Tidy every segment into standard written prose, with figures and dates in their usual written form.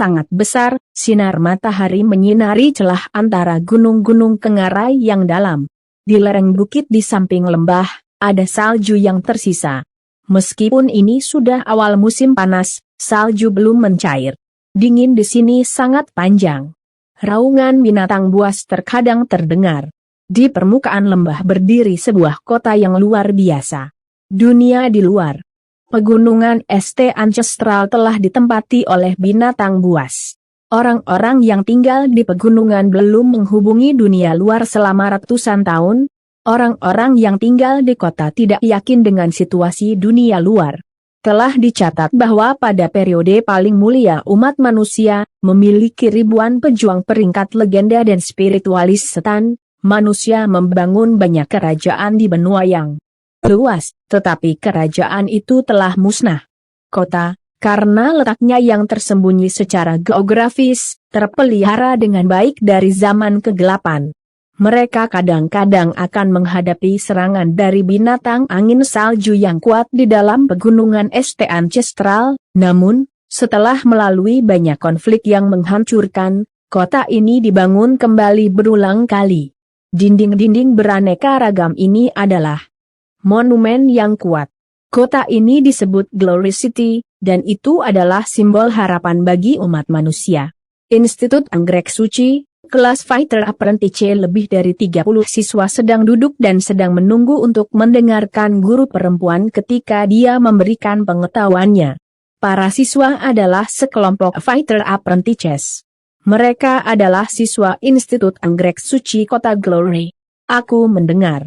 sangat besar, sinar matahari menyinari celah antara gunung-gunung kengarai yang dalam. Di lereng bukit di samping lembah, ada salju yang tersisa. Meskipun ini sudah awal musim panas, salju belum mencair. Dingin di sini sangat panjang. Raungan binatang buas terkadang terdengar. Di permukaan lembah berdiri sebuah kota yang luar biasa. Dunia di luar. Pegunungan St. Ancestral telah ditempati oleh binatang buas. Orang-orang yang tinggal di pegunungan belum menghubungi dunia luar selama ratusan tahun. Orang-orang yang tinggal di kota tidak yakin dengan situasi dunia luar. Telah dicatat bahwa pada periode paling mulia umat manusia, memiliki ribuan pejuang peringkat legenda dan spiritualis setan, manusia membangun banyak kerajaan di benua yang luas, tetapi kerajaan itu telah musnah. Kota, karena letaknya yang tersembunyi secara geografis, terpelihara dengan baik dari zaman kegelapan. Mereka kadang-kadang akan menghadapi serangan dari binatang angin salju yang kuat di dalam pegunungan St. Ancestral, namun, setelah melalui banyak konflik yang menghancurkan, kota ini dibangun kembali berulang kali. Dinding-dinding beraneka ragam ini adalah monumen yang kuat. Kota ini disebut Glory City, dan itu adalah simbol harapan bagi umat manusia. Institut Anggrek Suci, kelas Fighter Apprentice, lebih dari 30 siswa sedang duduk dan sedang menunggu untuk mendengarkan guru perempuan ketika dia memberikan pengetahuannya. Para siswa adalah sekelompok Fighter Apprentices. Mereka adalah siswa Institut Anggrek Suci Kota Glory. Aku mendengar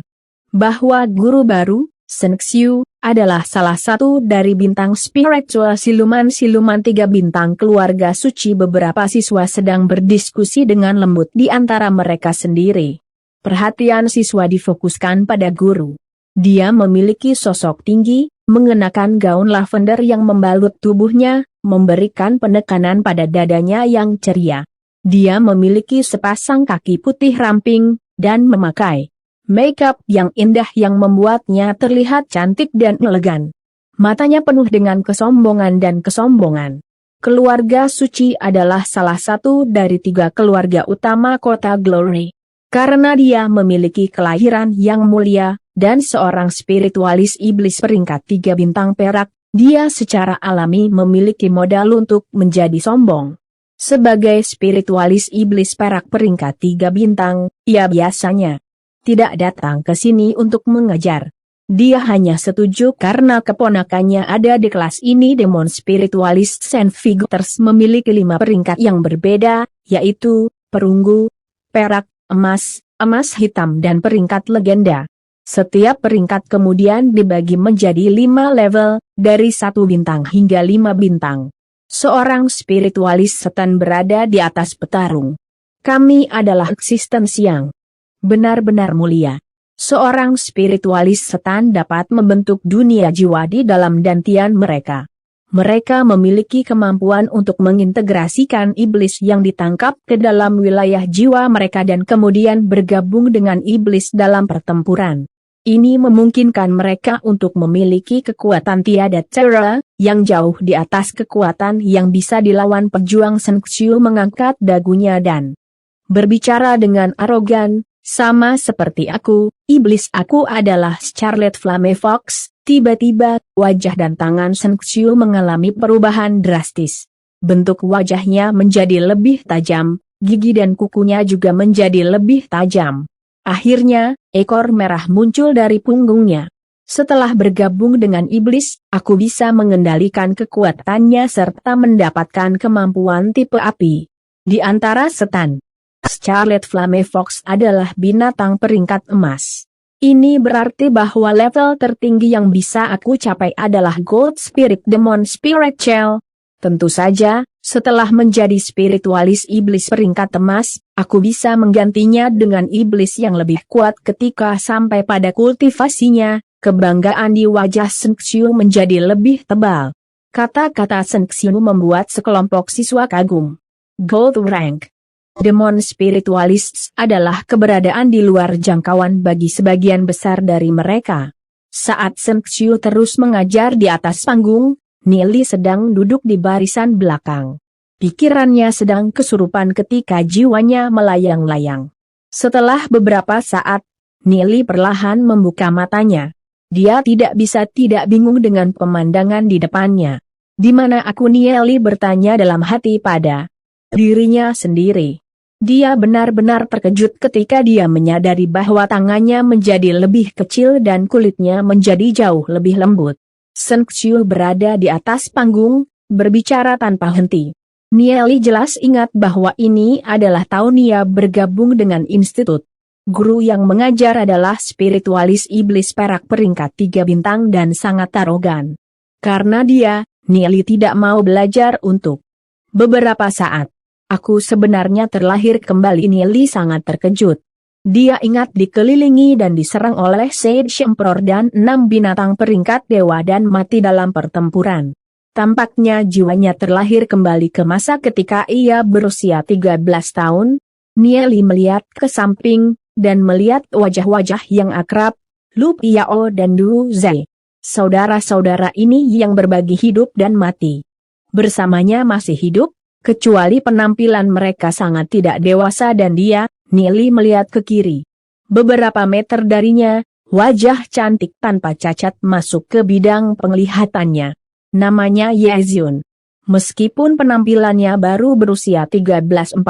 bahwa guru baru, Sen Xiu, adalah salah satu dari bintang spiritual siluman-siluman 3 bintang keluarga suci. Beberapa siswa sedang berdiskusi dengan lembut di antara mereka sendiri. Perhatian siswa difokuskan pada guru. Dia memiliki sosok tinggi, mengenakan gaun lavender yang membalut tubuhnya, memberikan penekanan pada dadanya yang ceria. Dia memiliki sepasang kaki putih ramping, dan memakai make-up yang indah yang membuatnya terlihat cantik dan elegan. Matanya penuh dengan kesombongan dan kesombongan. Keluarga suci adalah salah satu dari 3 keluarga utama Kota Glory. Karena dia memiliki kelahiran yang mulia, dan seorang spiritualis iblis peringkat 3 bintang perak, dia secara alami memiliki modal untuk menjadi sombong. Sebagai spiritualis iblis perak peringkat 3 bintang, ia biasanya tidak datang ke sini untuk mengajar. Dia hanya setuju karena keponakannya ada di kelas ini. Demon spiritualis Saint Fighters memiliki 5 peringkat yang berbeda, yaitu perunggu, perak, emas, emas hitam dan peringkat legenda. Setiap peringkat kemudian dibagi menjadi 5 level, dari 1 bintang hingga 5 bintang. Seorang spiritualis setan berada di atas petarung. Kami adalah eksistensi yang benar-benar mulia. Seorang spiritualis setan dapat membentuk dunia jiwa di dalam dantian mereka. Mereka memiliki kemampuan untuk mengintegrasikan iblis yang ditangkap ke dalam wilayah jiwa mereka dan kemudian bergabung dengan iblis dalam pertempuran. Ini memungkinkan mereka untuk memiliki kekuatan tiada tara, yang jauh di atas kekuatan yang bisa dilawan pejuang Sen Xiu. Mengangkat dagunya dan berbicara dengan arogan. Sama seperti aku, iblis aku adalah Scarlet Flame Fox. Tiba-tiba, wajah dan tangan Sen Xiu mengalami perubahan drastis. Bentuk wajahnya menjadi lebih tajam, gigi dan kukunya juga menjadi lebih tajam. Akhirnya, ekor merah muncul dari punggungnya. Setelah bergabung dengan iblis, aku bisa mengendalikan kekuatannya serta mendapatkan kemampuan tipe api. Di antara setan, Scarlet Flame Fox adalah binatang peringkat emas. Ini berarti bahwa level tertinggi yang bisa aku capai adalah Gold Spirit Demon Spirit Shell. Tentu saja, setelah menjadi spiritualis iblis peringkat emas, aku bisa menggantinya dengan iblis yang lebih kuat. Ketika sampai pada kultivasinya, kebanggaan di wajah Sen Xiu menjadi lebih tebal. Kata-kata Sen Xiu membuat sekelompok siswa kagum. Gold Rank Demon Spiritualists adalah keberadaan di luar jangkauan bagi sebagian besar dari mereka. Saat Sen Xiu terus mengajar di atas panggung, Nili sedang duduk di barisan belakang. Pikirannya sedang kesurupan ketika jiwanya melayang-layang. Setelah beberapa saat, Nili perlahan membuka matanya. Dia tidak bisa tidak bingung dengan pemandangan di depannya. Di mana aku? Nili bertanya dalam hati pada dirinya sendiri. Dia benar-benar terkejut ketika dia menyadari bahwa tangannya menjadi lebih kecil dan kulitnya menjadi jauh lebih lembut. Seng Xiu berada di atas panggung, berbicara tanpa henti. Nili jelas ingat bahwa ini adalah tahun ia bergabung dengan institut. Guru yang mengajar adalah spiritualis iblis perak peringkat 3 bintang dan sangat arogan. Karena dia, Nili tidak mau belajar untuk beberapa saat. Aku sebenarnya terlahir kembali. Nili sangat terkejut. Dia ingat dikelilingi dan diserang oleh Sage Emperor dan 6 binatang peringkat dewa dan mati dalam pertempuran. Tampaknya jiwanya terlahir kembali ke masa ketika ia berusia 13 tahun. Nili melihat ke samping, dan melihat wajah-wajah yang akrab, Lu Piao dan Du Zai. Saudara-saudara ini yang berbagi hidup dan mati. Bersamanya masih hidup, kecuali penampilan mereka sangat tidak dewasa dan dia, Nili melihat ke kiri. Beberapa meter darinya, wajah cantik tanpa cacat masuk ke bidang penglihatannya. Namanya Yeziun. Meskipun penampilannya baru berusia 13-14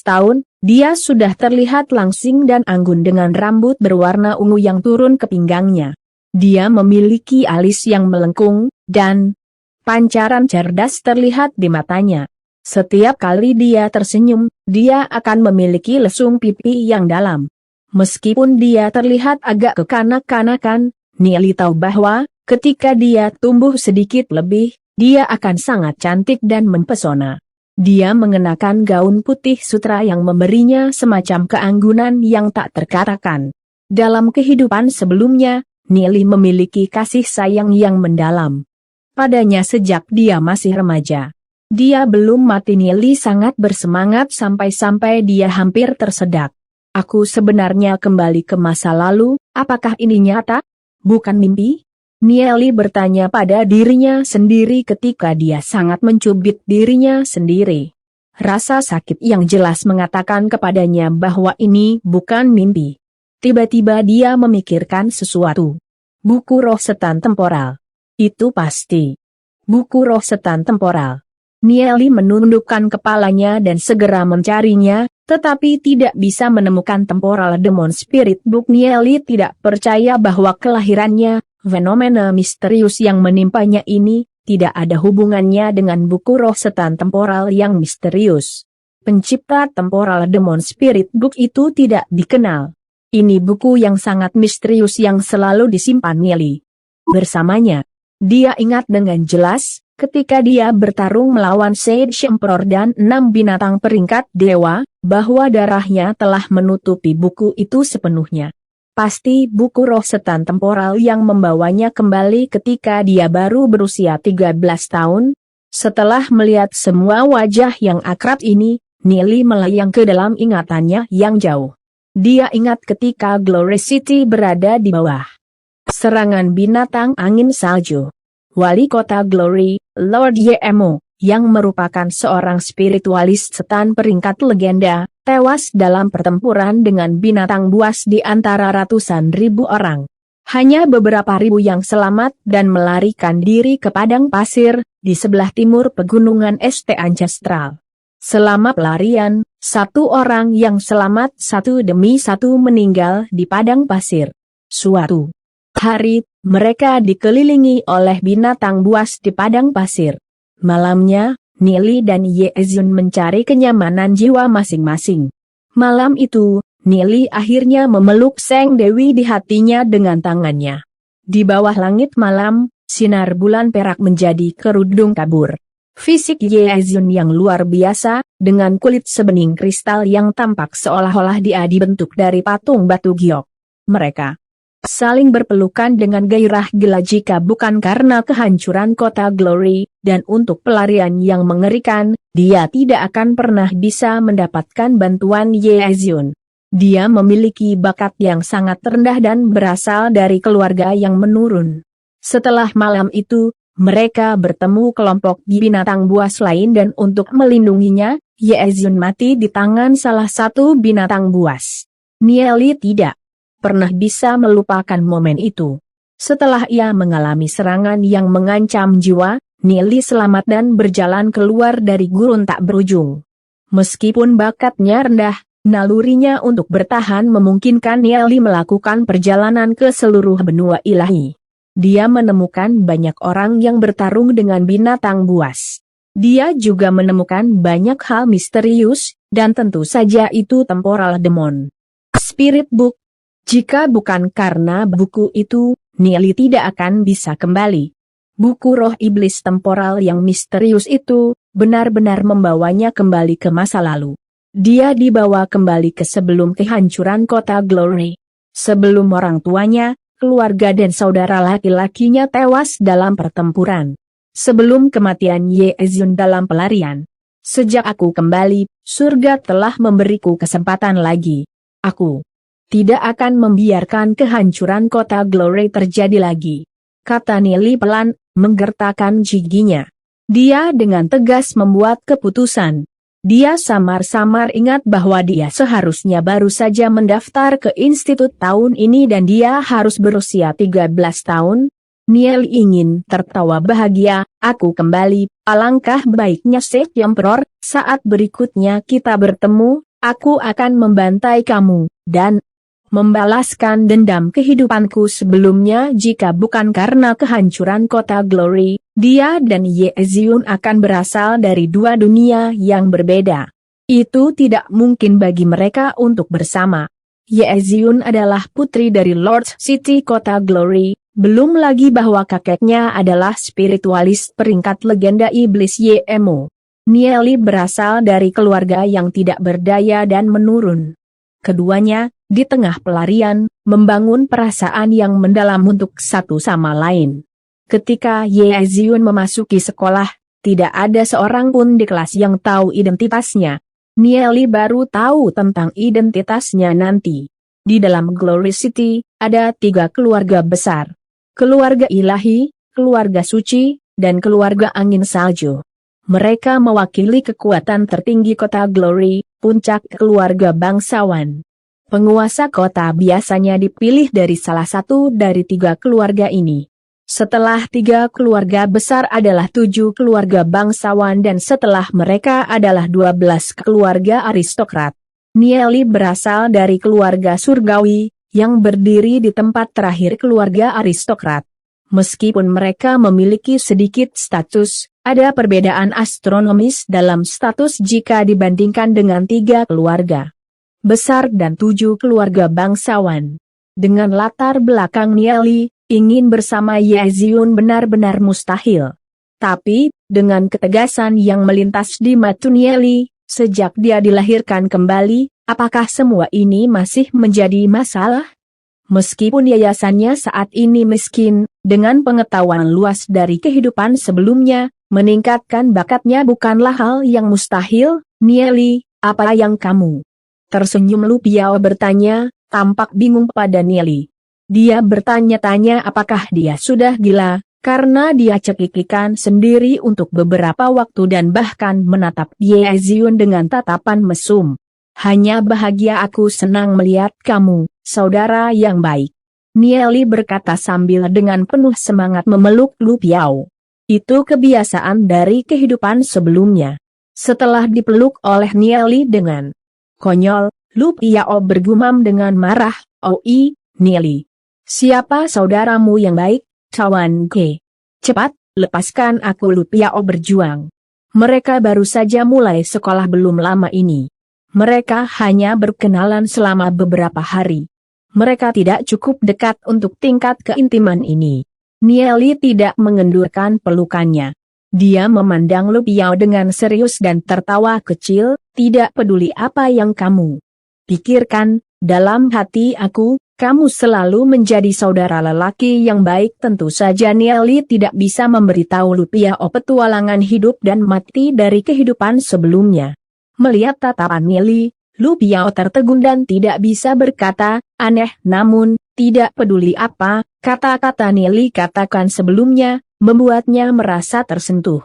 tahun, dia sudah terlihat langsing dan anggun dengan rambut berwarna ungu yang turun ke pinggangnya. Dia memiliki alis yang melengkung, dan pancaran cerdas terlihat di matanya. Setiap kali dia tersenyum, dia akan memiliki lesung pipi yang dalam. Meskipun dia terlihat agak kekanak-kanakan, Nili tahu bahwa, ketika dia tumbuh sedikit lebih, dia akan sangat cantik dan mempesona. Dia mengenakan gaun putih sutra yang memberinya semacam keanggunan yang tak terkatakan. Dalam kehidupan sebelumnya, Nili memiliki kasih sayang yang mendalam padanya sejak dia masih remaja. Dia belum mati. Nili sangat bersemangat sampai-sampai dia hampir tersedak. Aku sebenarnya kembali ke masa lalu, apakah ini nyata? Bukan mimpi? Nili bertanya pada dirinya sendiri ketika dia sangat mencubit dirinya sendiri. Rasa sakit yang jelas mengatakan kepadanya bahwa ini bukan mimpi. Tiba-tiba dia memikirkan sesuatu. Buku roh setan temporal. Itu pasti buku roh setan temporal. Nili menundukkan kepalanya dan segera mencarinya, tetapi tidak bisa menemukan temporal demon spirit book. Nili tidak percaya bahwa kelahirannya, fenomena misterius yang menimpanya ini, tidak ada hubungannya dengan buku roh setan temporal yang misterius. Pencipta temporal demon spirit book itu tidak dikenal. Ini buku yang sangat misterius yang selalu disimpan Nili bersamanya. Dia ingat dengan jelas, ketika dia bertarung melawan Sage Emperor dan 6 binatang peringkat dewa, bahwa darahnya telah menutupi buku itu sepenuhnya. Pasti buku roh setan temporal yang membawanya kembali ketika dia baru berusia 13 tahun. Setelah melihat semua wajah yang akrab ini, Nili melayang ke dalam ingatannya yang jauh. Dia ingat ketika Glory City berada di bawah serangan binatang angin salju. Wali kota Glory, Lord Yemo, yang merupakan seorang spiritualis setan peringkat legenda, tewas dalam pertempuran dengan binatang buas di antara ratusan ribu orang. Hanya beberapa ribu yang selamat dan melarikan diri ke padang pasir, di sebelah timur pegunungan St. Ancestral. Selama pelarian, 1 orang yang selamat satu demi satu meninggal di padang pasir. Suatu hari, mereka dikelilingi oleh binatang buas di padang pasir. Malamnya, Nili dan Yeziun mencari kenyamanan jiwa masing-masing. Malam itu, Nili akhirnya memeluk Sang Dewi di hatinya dengan tangannya. Di bawah langit malam, sinar bulan perak menjadi kerudung kabur. Fisik Yeziun yang luar biasa, dengan kulit sebening kristal yang tampak seolah-olah dia dibentuk dari patung batu giok. Mereka saling berpelukan dengan gairah gila jika bukan karena kehancuran kota Glory, dan untuk pelarian yang mengerikan, dia tidak akan pernah bisa mendapatkan bantuan Yeziun. Dia memiliki bakat yang sangat rendah dan berasal dari keluarga yang menurun. Setelah malam itu, Mereka bertemu kelompok binatang buas lain dan untuk melindunginya, Ye Ziun mati di tangan salah satu binatang buas. Nieli tidak pernah bisa melupakan momen itu. Setelah ia mengalami serangan yang mengancam jiwa, Nieli selamat dan berjalan keluar dari gurun tak berujung. Meskipun bakatnya rendah, nalurinya untuk bertahan memungkinkan Nieli melakukan perjalanan ke seluruh benua ilahi. Dia menemukan banyak orang yang bertarung dengan binatang buas. Dia juga menemukan banyak hal misterius, dan tentu saja itu temporal demon. Spirit Book. Jika bukan karena buku itu, Nieli tidak akan bisa kembali. Buku roh iblis temporal yang misterius itu, benar-benar membawanya kembali ke masa lalu. Dia dibawa kembali ke sebelum kehancuran kota Glory. Sebelum orang tuanya, keluarga dan saudara laki-lakinya tewas dalam pertempuran. Sebelum kematian Ye Ziun dalam pelarian. Sejak aku kembali, surga telah memberiku kesempatan lagi. Aku tidak akan membiarkan kehancuran kota Glory terjadi lagi, kata Nieli pelan, menggertakkan giginya. Dia dengan tegas membuat keputusan. Dia samar-samar ingat bahwa dia seharusnya baru saja mendaftar ke institut tahun ini dan dia harus berusia 13 tahun. Nieli ingin tertawa bahagia. Aku kembali, alangkah baiknya Sek Emperor, saat berikutnya kita bertemu, aku akan membantai kamu, dan membalaskan dendam kehidupanku sebelumnya. Jika bukan karena kehancuran kota Glory, dia dan Ye Ziun akan berasal dari dua dunia yang berbeda. Itu tidak mungkin bagi mereka untuk bersama. Ye Ziun adalah putri dari Lord City kota Glory, belum lagi bahwa kakeknya adalah spiritualis peringkat legenda iblis Yemo. Nieli berasal dari keluarga yang tidak berdaya dan menurun. Keduanya, di tengah pelarian, membangun perasaan yang mendalam untuk satu sama lain. Ketika Ye Ziun memasuki sekolah, tidak ada seorang pun di kelas yang tahu identitasnya. Nieli baru tahu tentang identitasnya nanti. Di dalam Glory City, ada 3 keluarga besar. Keluarga ilahi, keluarga suci, dan keluarga angin salju. Mereka mewakili kekuatan tertinggi kota Glory, puncak keluarga bangsawan. Penguasa kota biasanya dipilih dari salah satu dari 3 keluarga ini. Setelah 3 keluarga besar adalah 7 keluarga bangsawan dan setelah mereka adalah 12 keluarga aristokrat. Nieli berasal dari keluarga surgawi, yang berdiri di tempat terakhir keluarga aristokrat. Meskipun mereka memiliki sedikit status, ada perbedaan astronomis dalam status jika dibandingkan dengan 3 keluarga besar dan 7 keluarga bangsawan. Dengan latar belakang Nieli, ingin bersama Ye Ziun benar-benar mustahil. Tapi, dengan ketegasan yang melintas di mata Nieli, sejak dia dilahirkan kembali, apakah semua ini masih menjadi masalah? Meskipun yayasannya saat ini miskin, dengan pengetahuan luas dari kehidupan sebelumnya, meningkatkan bakatnya bukanlah hal yang mustahil. Nieli, apa yang kamu? Tersenyum Lu Piao bertanya, tampak bingung pada Nieli. Dia bertanya-tanya apakah dia sudah gila, karena dia cekikikan sendiri untuk beberapa waktu dan bahkan menatap Ye Ziun dengan tatapan mesum. Hanya bahagia, aku senang melihat kamu, saudara yang baik. Nieli berkata sambil dengan penuh semangat memeluk Lu Piao. Itu kebiasaan dari kehidupan sebelumnya. Setelah dipeluk oleh Nieli dengan konyol, Lu Piao bergumam dengan marah, "Oi, Nieli. Siapa saudaramu yang baik, Cawan Ke? Cepat, lepaskan aku." Lu Piao berjuang. Mereka baru saja mulai sekolah belum lama ini. Mereka hanya berkenalan selama beberapa hari. Mereka tidak cukup dekat untuk tingkat keintiman ini. Nieli tidak mengendurkan pelukannya. Dia memandang Lu Piao dengan serius dan tertawa kecil, "Tidak peduli apa yang kamu pikirkan, dalam hati aku, kamu selalu menjadi saudara lelaki yang baik." Tentu saja Nieli tidak bisa memberitahu Lu Piao petualangan hidup dan mati dari kehidupan sebelumnya. Melihat tatapan Nieli, Lu Piao tertegun dan tidak bisa berkata, "Aneh." Namun, tidak peduli apa kata-kata Nieli katakan sebelumnya, membuatnya merasa tersentuh.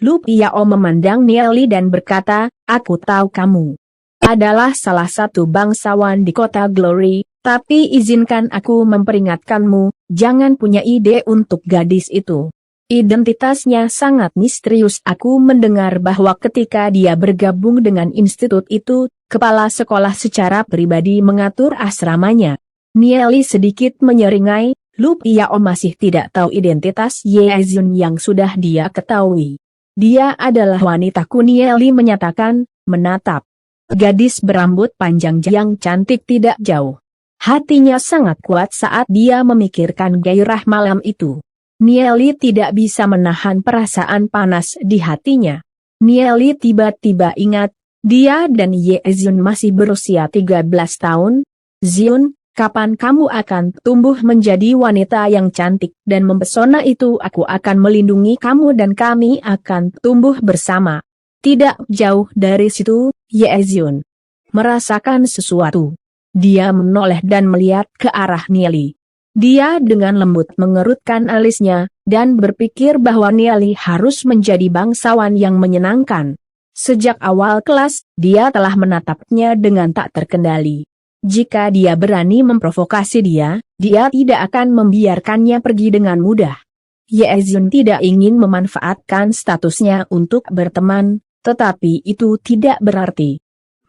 Lu Piao memandang Nieli dan berkata, aku tahu kamu adalah salah satu bangsawan di kota Glory, tapi izinkan aku memperingatkanmu, jangan punya ide untuk gadis itu. Identitasnya sangat misterius. Aku mendengar bahwa ketika dia bergabung dengan institut itu, kepala sekolah secara pribadi mengatur asramanya. Nieli sedikit menyeringai, Lu Piao masih tidak tahu identitas Ye Zun yang sudah dia ketahui. Dia adalah wanita, Nieli menyatakan, menatap gadis berambut panjang yang cantik tidak jauh. Hatinya sangat kuat saat dia memikirkan gairah malam itu. Nieli tidak bisa menahan perasaan panas di hatinya. Nieli tiba-tiba ingat, dia dan Ye Zun masih berusia 13 tahun. Zun, kapan kamu akan tumbuh menjadi wanita yang cantik dan mempesona itu? Aku akan melindungi kamu dan kami akan tumbuh bersama. Tidak jauh dari situ, Ye Zun merasakan sesuatu. Dia menoleh dan melihat ke arah Nieli. Dia dengan lembut mengerutkan alisnya, dan berpikir bahwa Nieli harus menjadi bangsawan yang menyenangkan. Sejak awal kelas, dia telah menatapnya dengan tak terkendali. Jika dia berani memprovokasi dia tidak akan membiarkannya pergi dengan mudah. Ye Zun tidak ingin memanfaatkan statusnya untuk berteman, tetapi itu tidak berarti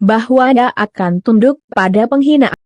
bahwa dia akan tunduk pada penghinaan.